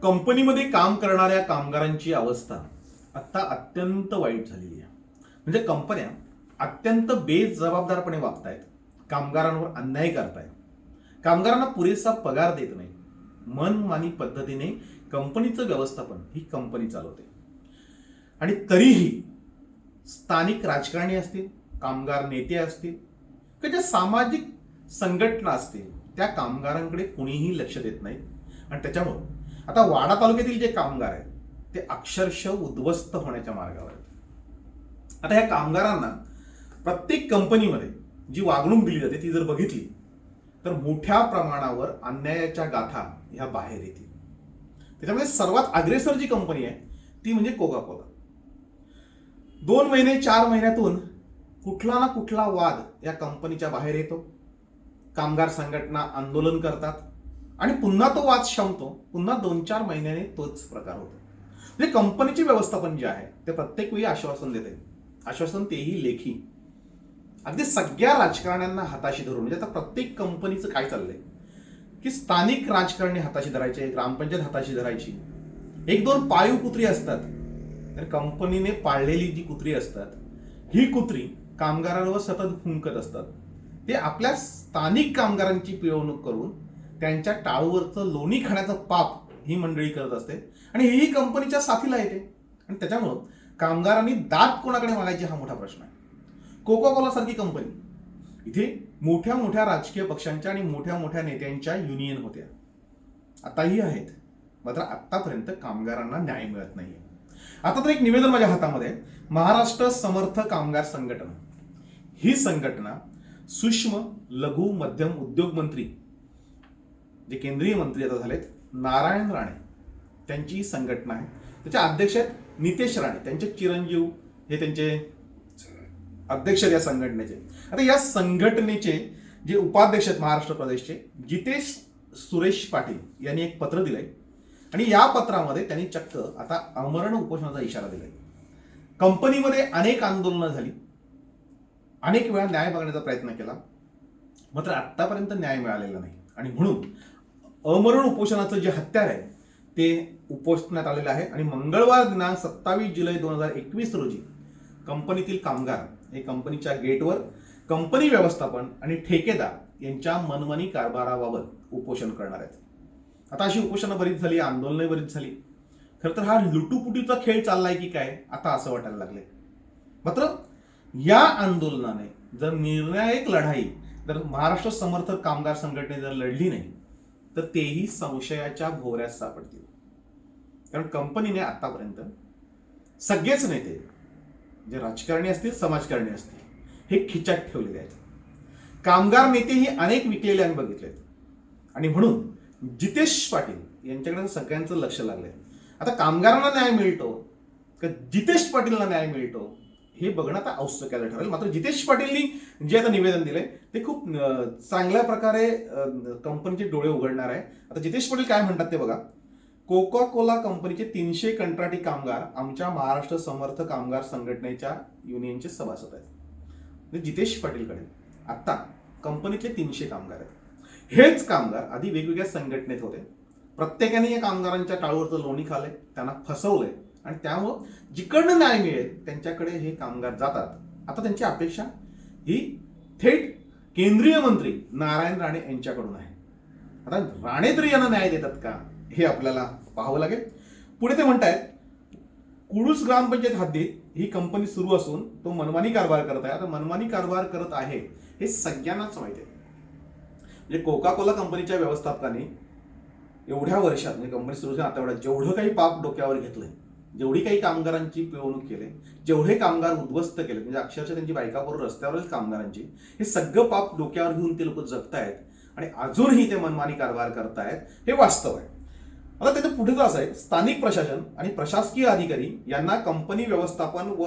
कंपनीमध्ये काम करणाऱ्या कामगारांची अवस्था आता अत्यंत वाईट झालेली आहे. म्हणजे कंपन्या अत्यंत बेजबाबदारपणे वागतायत, कामगारांवर अन्याय करतायत, कामगारांना पुरेसा पगार देत नाही, मनमानी पद्धतीने कंपनीचं व्यवस्थापन ही कंपनी चालवते. आणि तरीही स्थानिक राजकारणी असतील, कामगार नेते असतील किंवा ज्या सामाजिक संघटना असतील त्या कामगारांकडे कुणीही लक्ष देत नाही. आणि त्याच्यामुळे आता वाडा तालुक्यातील जे कामगार आहेत ते अक्षरशः उद्ध्वस्त होण्याच्या मार्गावर आहेत. आता ह्या कामगारांना प्रत्येक कंपनीमध्ये जी वागणूक दिली जाते ती जर बघितली तर मोठ्या प्रमाणावर अन्यायाच्या गाथा ह्या बाहेर येतील. त्याच्यामध्ये सर्वात अग्रेसर जी कंपनी आहे ती म्हणजे कोका कोला. 2 महिने 4 महिन्यातून कुठला ना कुठला वाद या कंपनीच्या बाहेर येतो. कामगार संघटना आंदोलन करतात आणि पुन्हा तो वाद शमतो. पुन्हा 2-4 महिन्याने तोच प्रकार होतो. म्हणजे कंपनीचे व्यवस्थापन जे आहे ते प्रत्येक वेळी आश्वासन देते, आश्वासन तेही लेखी. अगदी सगळ्या राजकारण्यांना हाताशी धरून, म्हणजे आता प्रत्येक कंपनीचं काय चाललंय की स्थानिक राजकारणी हाताशी धरायचे, ग्रामपंचायत हाताशी धरायची. 1-2 पाळीव कुत्री असतात, तर कंपनीने पाळलेली जी कुत्री असतात ही कुत्री कामगारांवर सतत फुंकत असतात. ते आपल्या स्थानिक कामगारांची पिळवणूक करून त्यांच्या टाळूवरचं लोणी खाण्याचं पाप ही मंडळी करत असते आणि हेही कंपनीच्या साथीला येते. आणि त्याच्यामुळं कामगारांनी दात कोणाकडे मागायचे हा मोठा प्रश्न आहे. कोका कोला सारखी कंपनी, इथे मोठ्या मोठ्या राजकीय पक्षांच्या आणि मोठ्या मोठ्या नेत्यांच्या युनियन होत्या, आताही आहेत, मात्र आतापर्यंत कामगारांना न्याय मिळत नाहीये. आता तर एक निवेदन माझ्या हातामध्ये आहे. महाराष्ट्र समर्थ कामगार संघटना ही संघटना सूक्ष्म लघु मध्यम उद्योग मंत्री, जे केंद्रीय मंत्री आता झालेत, नारायण राणे, त्यांची संघटना आहे. त्याचे अध्यक्ष आहेत नितेश राणे, त्यांचे चिरंजीव हे त्यांचे अध्यक्ष या संघटनेचे. आता या संघटनेचे जे उपाध्यक्ष आहेत महाराष्ट्र प्रदेशचे, जितेश सुरेश पाटील यांनी एक पत्र दिलंय आणि या पत्रामध्ये त्यांनी चक्क आता आमरण उपोषणाचा इशारा दिलाय. कंपनीमध्ये अनेक आंदोलनं झाली, अनेक वेळा न्याय मागण्याचा प्रयत्न केला, मात्र आतापर्यंत न्याय मिळालेला नाही. आणि म्हणून अमरण उपोषणाचं जे हत्यार आहे ते उपोषणात आलेलं आहे. आणि मंगळवार दिनांक 27 जुलै 2021 रोजी कंपनीतील कामगार हे कंपनीच्या गेटवर कंपनी व्यवस्थापन आणि ठेकेदार यांच्या मनमानी कारभाराबाबत उपोषण करणार आहेत. आता अशी उपोषणं बरीच झाली, आंदोलनं बरीच झाली. खरं तर हा लुटूपुटीचा खेळ चाललाय की काय आता असं वाटायला लागले. मात्र या आंदोलनाने जर निर्णायक लढाई जर महाराष्ट्र समर्थक कामगार संघटने जर लढली नाही तर तेही संशयाच्या भोवऱ्यात सापडतील. कारण कंपनीने आतापर्यंत सगळेच नेते, जे राजकारणी असतील, समाजकारणी असतील, हे खिचात ठेवलेले आहेत. कामगार नेतेही अनेक विकलेले आम्ही बघितलेत. आणि म्हणून जितेश पाटील यांच्याकडे सगळ्यांचं लक्ष लागलंय. आता कामगारांना न्याय मिळतो का जितेश पाटीलला न्याय मिळतो हे बघणं आता औत्सुक्याला ठरेल. मात्र जितेश पाटीलनी जे आता निवेदन दिलंय ते खूप चांगल्या प्रकारे कंपनीचे डोळे उघडणार आहे. आता जितेश पाटील काय म्हणतात ते बघा. कोका कोला कंपनीचे 300 कंत्राटी कामगार आमच्या महाराष्ट्र समर्थ कामगार संघटनेच्या युनियनचे सभासद आहेत. म्हणजे जितेश पाटीलकडे आता कंपनीतले 300 कामगार आहेत. हेच कामगार आधी वेगवेगळ्या संघटनेत होते. प्रत्येकाने या कामगारांच्या टाळूवरचं लोणी खाल्लंय, त्यांना फसवलंय आणि त्यामुळं जिकडनं न्याय मिळेल त्यांच्याकडे हे कामगार जातात. आता त्यांची अपेक्षा ही थेट केंद्रीय मंत्री नारायण राणे यांच्याकडून आहे. आता राणे तरी यांना न्याय देतात का हे आपल्याला पाहावं लागेल. पुढे ते म्हणतायत, कुडूस ग्रामपंचायत हद्दीत ही कंपनी सुरू असून तो मनमानी कारभार करत आहे. आता मनमानी कारभार करत आहे हे सगळ्यांनाच माहिती आहे. म्हणजे कोका कोला कंपनीच्या व्यवस्थापकाने एवढ्या वर्षात, म्हणजे कंपनी सुरू झाली आता एवढ्या, जेवढं काही पाप डोक्यावर घेतलंय, जेवढी काही कामगारांची पिळवणूक केली, जेवढे कामगार उद्ध्वस्त केले, म्हणजे अक्षरशः त्यांची बायकाबरोबर रस्त्यावरच कामगारांची, हे सगळं पाप डोक्यावर घेऊन ते लोक जगतायत आणि अजूनही ते मनमानी कारभार करतायत हे वास्तव आहे. आता त्याचं पुढे असं आहे, स्थानिक प्रशासन आणि प्रशासकीय अधिकारी यांना कंपनी व्यवस्थापन व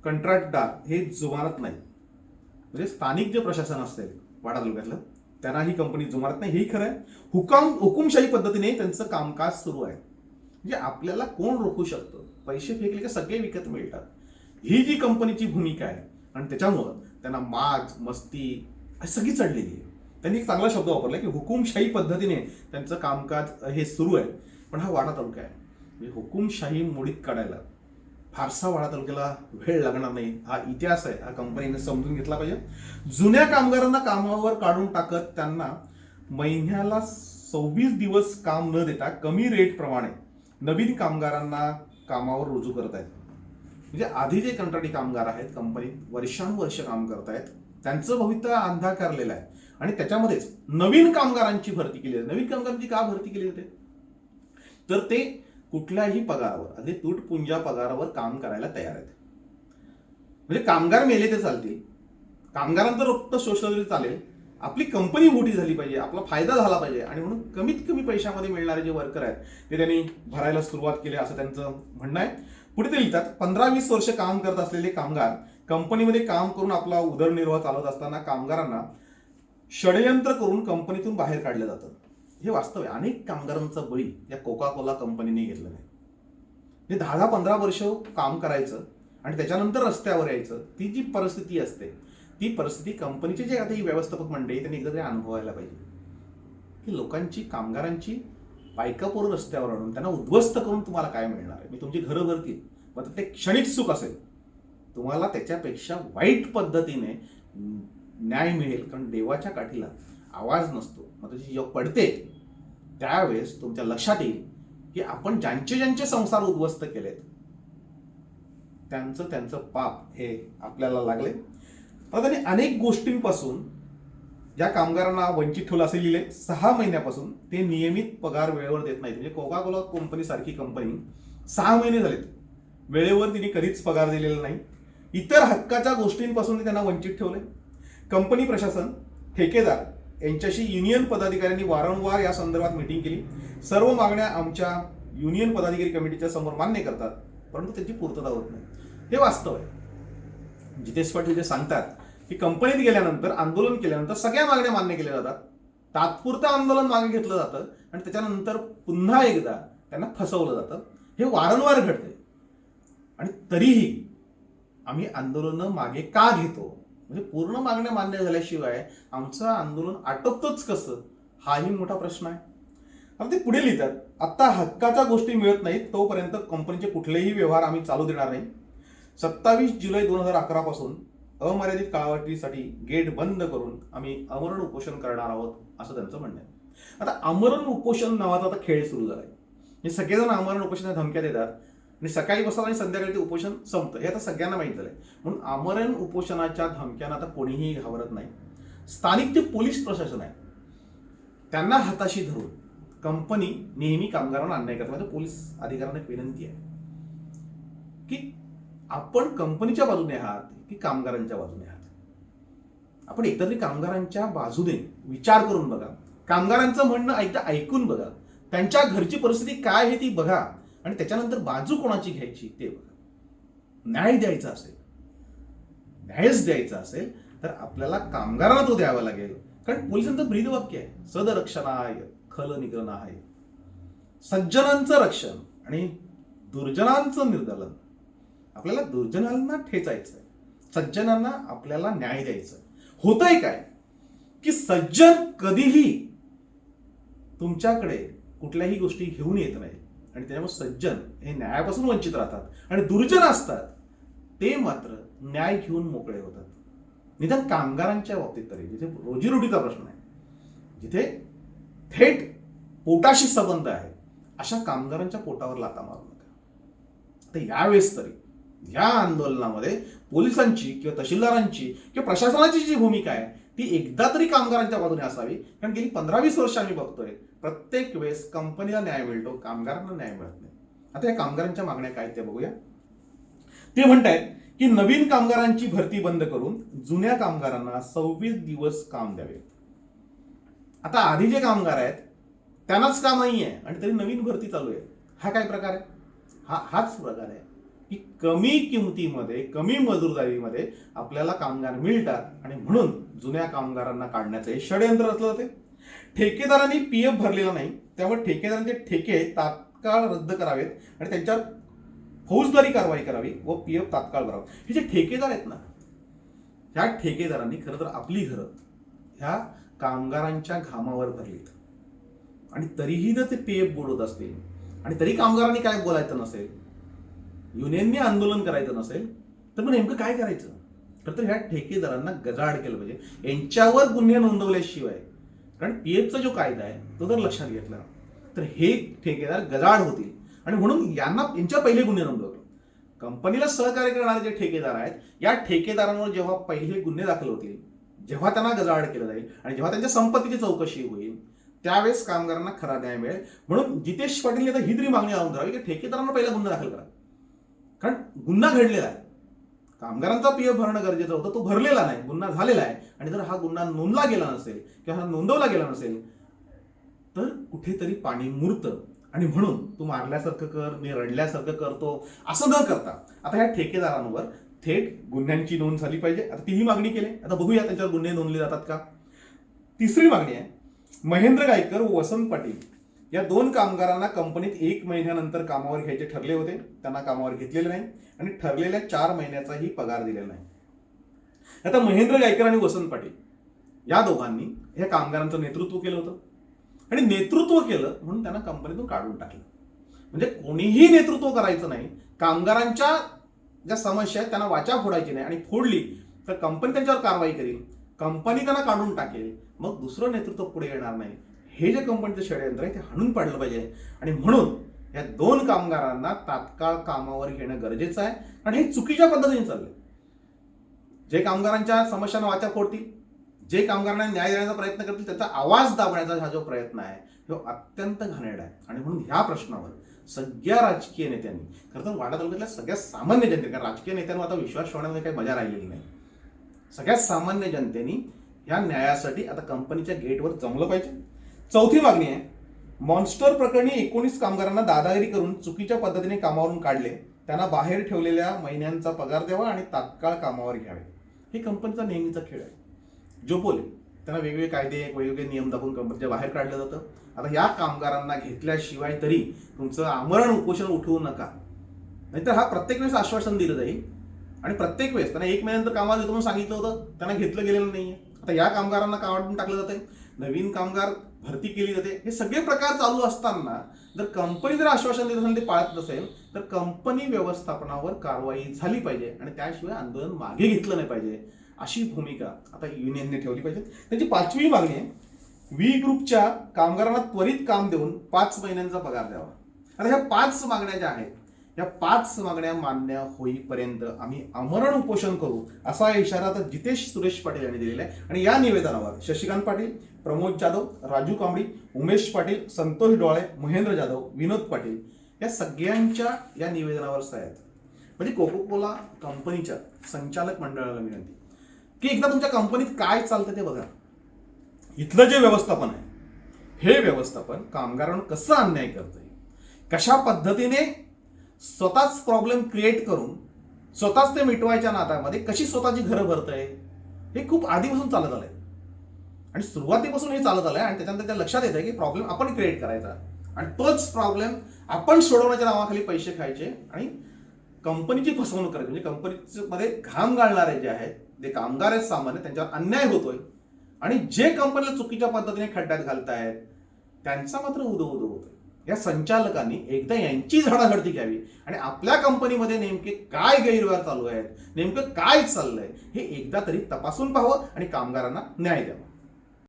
कंत्राटदार हे जुमानत नाही. म्हणजे स्थानिक जे प्रशासन असेल वाडा तालुक्यातलं त्यांना ही कंपनी जुमानत नाही, हेही खरं आहे. हुकुमशाही पद्धतीने त्यांचं कामकाज सुरू आहे. म्हणजे आपल्याला कोण रोखू शकतं? पैसे फेकले की सगळे विकत मिळतात, ही जी कंपनीची भूमिका आहे. आणि त्याच्यामुळं त्यांना माज मस्ती सगळी चढलेली आहे. त्यांनी एक चांगला शब्द वापरला की हुकुमशाही पद्धतीने त्यांचं कामकाज हे सुरू आहे. पण हा वाडा तालुका आहे, म्हणजे हुकुमशाही मोडीत काढायला फारसा वाडा तालुक्याला वेळ लागणार नाही. हा इतिहास आहे, हा कंपनीने समजून घेतला पाहिजे. जुन्या कामगारांना कामावर काढून टाकत त्यांना महिन्याला 26 दिवस काम न देता कमी रेट प्रमाणे नवीन कामगारांना कामावर रुजू करत आहेत. म्हणजे आधी जे कंत्राटी कामगार आहेत कंपनीत वर्षानुवर्ष काम करत आहेत, त्यांचं भवितव्य अंधाकारलेलं आहे आणि त्याच्यामध्येच नवीन कामगारांची भरती केली जाते. नवीन कामगारांची का भरती केली जाते, तर ते कुठल्याही पगारावर, अगदी तुटपुंजा पगारावर काम करायला तयार आहेत. म्हणजे कामगार मेले ते चालतील, कामगारांचं रक्त शोषलं तरी चालेल, आपली कंपनी मोठी झाली पाहिजे, आपला फायदा झाला पाहिजे आणि म्हणून कमीत कमी पैशामध्ये मिळणारे जे वर्कर आहेत ते त्यांनी भरायला सुरुवात केली असं त्यांचं म्हणणं आहे. पुढे ते लिहितात, 15-20 वर्ष काम करत असलेले कामगार कंपनीमध्ये काम करून आपला उदरनिर्वाह चालवत असताना कामगारांना षडयंत्र करून कंपनीतून बाहेर काढलं जातं. हे वास्तव आहे. अनेक कामगारांचा बळी या कोका कोला कंपनीने घेतलेला आहे. हे 10-15 वर्ष काम करायचं आणि त्याच्यानंतर रस्त्यावर यायचं, ती जी परिस्थिती असते ती परिस्थिती कंपनीचे जे आता ही व्यवस्थापक मंडळी त्यांनी एकदा तरी अनुभवायला पाहिजे की लोकांची, कामगारांची बायकापोर रस्त्यावर आणून त्यांना उद्ध्वस्त करून तुम्हाला काय मिळणार आहे. मी तुमची घरं भरतील, मग ते क्षणिक सुख असेल, तुम्हाला त्याच्यापेक्षा वाईट पद्धतीने न्याय मिळेल. कारण देवाच्या काठीला आवाज नसतो. मग तुझी जेव्हा पडते त्यावेळेस तुमच्या लक्षात येईल की आपण ज्यांचे ज्यांचे संसार उद्ध्वस्त केलेत त्यांचं पाप हे आपल्याला लागले. आता त्यांनी अनेक गोष्टींपासून ज्या कामगारांना वंचित ठेवलं असे लिहिले. 6 महिन्यापासून ते नियमित पगार वेळेवर देत नाहीत. म्हणजे कोका कोला कंपनी सारखी कंपनी 6 महिने झालेत वेळेवर तिने कधीच पगार दिलेला नाही. इतर हक्काच्या गोष्टींपासून त्यांना वंचित ठेवले. कंपनी प्रशासन, ठेकेदार यांच्याशी युनियन पदाधिकाऱ्यांनी वारंवार या संदर्भात मीटिंग केली. सर्व मागण्या आमच्या युनियन पदाधिकारी कमिटीच्या समोर मान्य करतात, परंतु त्याची पूर्तता होत नाही. हे वास्तव आहे. जितेश पाटील जे सांगतात की कंपनीत गेल्यानंतर, आंदोलन केल्यानंतर सगळ्या मागण्या मान्य केल्या जातात, तात्पुरतं आंदोलन मागे घेतलं जातं आणि त्याच्यानंतर पुन्हा एकदा त्यांना फसवलं जातं. हे वारंवार घडतंय आणि तरीही आम्ही आंदोलनं मागे का घेतो, म्हणजे पूर्ण मागण्या मान्य झाल्याशिवाय आमचं आंदोलन आटोपतोच कसं, हाही मोठा प्रश्न आहे. आता ते पुढे लिहितात, आता हक्काच्या गोष्टी मिळत नाहीत तोपर्यंत कंपनीचे कुठलेही व्यवहार आम्ही चालू देणार नाही. 27 जुलै 2011 पासून अमर्यादित कालावधीसाठी गेट बंद करून आम्ही आमरण उपोषण करणार आहोत असं त्यांचं म्हणणं आहे. आता आमरण उपोषण नावाचा आता खेळ सुरू झालाय. हे सगळेजण आमरण उपोषणाच्या धमक्या देतात आणि सकाळी बसतात आणि संध्याकाळी ते उपोषण संपतं. हे आता सगळ्यांना माहीत झालंय. म्हणून आमरण उपोषणाच्या धमक्यांना आता कोणीही घाबरत नाही. स्थानिक जे पोलीस प्रशासन आहे त्यांना हाताशी धरून कंपनी नेहमी कामगारांना अन्याय करते. म्हणजे पोलीस अधिकाऱ्यांना एक विनंती आहे की आपण कंपनीच्या बाजूने आहात की कामगारांच्या बाजूने आहात. आपण एकतरी कामगारांच्या बाजूने विचार करून बघा, कामगारांचं म्हणणं एकदा ऐकून बघा, त्यांच्या घरची परिस्थिती काय आहे ती बघा आणि त्याच्यानंतर बाजू कोणाची घ्यायची ते बघा. न्याय द्यायचा असेल, न्यायच द्यायचा असेल तर आपल्याला कामगारांना तो द्यावा लागेल. कारण पोलिसांचं ब्रीदवाक्य आहे, सदरक्षणाय खल निग्रहणाय. सज्जनांचं रक्षण आणि दुर्जनांचं निर्दालन. आपल्याला दुर्जनांना ठेचायचं आहे, सज्जनांना आपल्याला न्याय द्यायचा. होतंय काय की सज्जन कधीही तुमच्याकडे कुठल्याही गोष्टी घेऊन येत नाही आणि त्याच्यामुळे सज्जन हे न्यायापासून वंचित राहतात आणि दुर्जन असतात ते मात्र न्याय घेऊन मोकळे होतात. निदान कामगारांच्या बाबतीत तरी, जिथे रोजीरोटीचा प्रश्न आहे, जिथे थेट पोटाशी संबंध आहे, अशा कामगारांच्या पोटावर लाथा मारू नका. तर यावेळेस तरी या आंदोलनामध्ये पोलिसांची किंवा तहसीलदारांची किंवा प्रशासनाची जी भूमिका आहे ती एकदा तरी कामगारांच्या बाजूने असावी. कारण गेली 15-20 वर्ष आम्ही बघतोय प्रत्येक वेळेस कंपनीला न्याय मिळतो, कामगारांना न्याय मिळत नाही. आता या कामगारांच्या मागण्या काय ते बघूया. ते म्हणतायत की नवीन कामगारांची भरती बंद करून जुन्या कामगारांना 26 दिवस काम द्यावे. आता आधी जे कामगार आहेत त्यांनाच काम नाही आहे आणि तरी नवीन भरती चालू आहे. हा काय प्रकार आहे? हाच प्रकार आहे की कमी किमतीमध्ये, कमी मजुरदारीमध्ये आपल्याला कामगार मिळतात आणि म्हणून जुन्या कामगारांना काढण्याचं हे षडयंत्र रचलं जाते. ठेकेदारांनी पीएफ भरलेला नाही, त्यामुळे ठेकेदारांचे ठेके तात्काळ रद्द करावेत आणि त्यांच्यावर फौजदारी कारवाई करावी व पीएफ तात्काळ भरावं. हे जे ठेकेदार आहेत ना, ह्या ठेकेदारांनी खरं तर आपली घरं ह्या कामगारांच्या घामावर भरलीत आणि तरीही जर ते पीएफ बुडवत असतील आणि तरी कामगारांनी काय बोलायचं नसेल, युनियनने आंदोलन करायचं नसेल, तर मग नेमकं काय करायचं? तर ह्या ठेकेदारांना गजाआड केलं पाहिजे. यांच्यावर गुन्हे नोंदवल्याशिवाय, कारण पीएफचा जो कायदा आहे तो जर लक्षात घेतला तर हे ठेकेदार गजाआड होतील आणि म्हणून यांच्या पहिले गुन्हे नोंदवतो. कंपनीला सहकार्य करणारे जे ठेकेदार आहेत, या ठेकेदारांवर जेव्हा पहिले गुन्हे दाखल होतील, जेव्हा त्यांना गजाआड केलं जाईल आणि जेव्हा त्यांच्या संपत्तीची चौकशी होईल, त्यावेळेस कामगारांना खरा न्याय मिळेल. म्हणून जितेश पाटील ही तरी मागणी आणून करावी की ठेकेदारांना पहिला गुन्हा दाखल करा, कारण गुन्हा घडलेला आहे. कामगारांचा पीएफ भरणं गरजेचं होतं, तो भरलेला नाही, गुन्हा झालेला आहे. आणि जर हा गुन्हा नोंदला गेला नसेल किंवा हा नोंदवला गेला नसेल तर कुठेतरी पाणी मुरतं. आणि म्हणून तू मारल्यासारखं कर, मी रडल्यासारखं करतो असं न करता आता ह्या ठेकेदारांवर थेट गुन्ह्यांची नोंद झाली पाहिजे. आता तीही मागणी केली, आता बघूया त्यांच्यावर गुन्हे नोंदले जातात का. तिसरी मागणी आहे, महेंद्र गायकर व वसंत पाटील या 2 कामगारांना कंपनीत 1 महिन्यानंतर कामावर घ्यायचे ठरले होते. त्यांना कामावर घेतलेले नाही आणि ठरलेल्या 4 महिन्याचाही पगार दिलेला नाही. आता महेंद्र गायकर आणि वसंत पाटील या दोघांनी ह्या कामगारांचं नेतृत्व केलं होतं आणि नेतृत्व केलं म्हणून त्यांना कंपनीतून काढून टाकलं. म्हणजे कोणीही नेतृत्व करायचं नाही, कामगारांच्या ज्या समस्या आहेत त्यांना वाचा फोडायची नाही, आणि फोडली तर कंपनी त्यांच्यावर कारवाई करेल, कंपनी त्यांना काढून टाकेल, मग दुसरं नेतृत्व पुढे येणार नाही. हे जे कंपनीचं षडयंत्र आहे ते हाणून पाडलं पाहिजे. आणि म्हणून या 2 कामगारांना तात्काळ कामावर घेणं गरजेचं आहे. आणि हे चुकीच्या पद्धतीने चाललंय. जे कामगारांच्या समस्यांना वाचा फोडतील, जे कामगारांना न्याय देण्याचा प्रयत्न करतील, त्याचा आवाज दाबण्याचा हा जो प्रयत्न आहे तो अत्यंत घाणेरडा आहे. आणि म्हणून ह्या प्रश्नावर सगळ्या राजकीय नेत्यांनी, खरं तर वाडा तालुक्यातल्या सगळ्या सामान्य जनते, कारण राजकीय नेत्यांवर आता विश्वास ठेवण्यामध्ये काही मजा राहिलेली नाही, सगळ्या सामान्य जनतेने ह्या न्यायासाठी आता कंपनीच्या गेटवर जमलं पाहिजे. चौथी मागणी आहे, मॉन्स्टर प्रकरणी 19 कामगारांना दादागिरी करून चुकीच्या पद्धतीने कामावरून काढले, त्यांना बाहेर ठेवलेल्या महिन्यांचा पगार द्यावा आणि तात्काळ कामावर घ्यावे. हे कंपनीचा नेहमीचा खेळ आहे. जोपोले त्यांना वेगवेगळे कायदे, वेगवेगळे नियम दाखवून कंपनीच्या बाहेर काढलं जातं. आता या कामगारांना घेतल्याशिवाय तरी तुमचं आमरण उपोषण उठवू नका, नाहीतर हा प्रत्येक वेळेस आश्वासन दिलं जाईल आणि प्रत्येक वेळेस त्यांना 1 महिन्यानंतर कामावर येतो म्हणून सांगितलं होतं, त्यांना घेतलं गेलेलं नाहीये. आता या कामगारांना काढून टाकलं जातंय, नवीन कामगार भरती केली जाते. हे सगळे प्रकार चालू असताना जर कंपनी जर आश्वासन देत असेल ते पाळत नसेल तर कंपनी व्यवस्थापनावर कारवाई झाली पाहिजे आणि त्याशिवाय आंदोलन मागे घेतलं नाही पाहिजे, अशी भूमिका आता युनियनने ठेवली पाहिजे. त्यांची 5वी मागणी आहे, व्ही ग्रुपच्या कामगारांना त्वरित काम देऊन 5 महिन्यांचा पगार द्यावा. आता ह्या 5 मागण्या ज्या आहेत, या 5 मागण्या मान्य होईपर्यंत आम्ही आमरण उपोषण करू, असा इशारा तर जितेश सुरेश पाटील यांनी दिलेला आहे. आणि या निवेदनावर शशिकांत पाटील, प्रमोद जाधव, राजू कांबळी, उमेश पाटील, संतोष डोळे, महेंद्र जाधव, विनोद पाटील या सगळ्यांच्या या निवेदनावर सह्या आहेत. म्हणजे कोको कोला कंपनीच्या संचालक मंडळाला विनंती की एकदा तुमच्या कंपनीत काय चालतं ते बघा. इथलं जे व्यवस्थापन आहे, हे व्यवस्थापन कामगारांवर कसं अन्याय करतंय, कशा पद्धतीने स्वतःच प्रॉब्लेम क्रिएट करून स्वतःच ते मिटवायच्या नादामध्ये कशी स्वतःची घरं भरतंय, हे खूप आधीपासून चालत आलंय आणि सुरुवातीपासून हे चालत आलंय. आणि त्याच्यानंतर त्या लक्षात येतं की प्रॉब्लेम आपण क्रिएट करायचा आणि तोच प्रॉब्लेम आपण सोडवण्याच्या नावाखाली पैसे खायचे आणि कंपनीची फसवणूक करायची. म्हणजे कंपनीमध्ये घाम गाळणारे जे आहेत, जे कामगार आहेत सामान्य, त्यांच्यावर अन्याय होतोय आणि जे कंपनीला चुकीच्या पद्धतीने खड्ड्यात घालतायत त्यांचा मात्र उदो होतोय. या संचालकांनी एकदा यांची झाडाझडती घ्यावी आणि आपल्या कंपनीमध्ये नेमके काय गैरव्यवहार चालू आहेत, नेमकं काय चाललंय हे एकदा तरी तपासून पाहावं आणि कामगारांना न्याय द्यावा.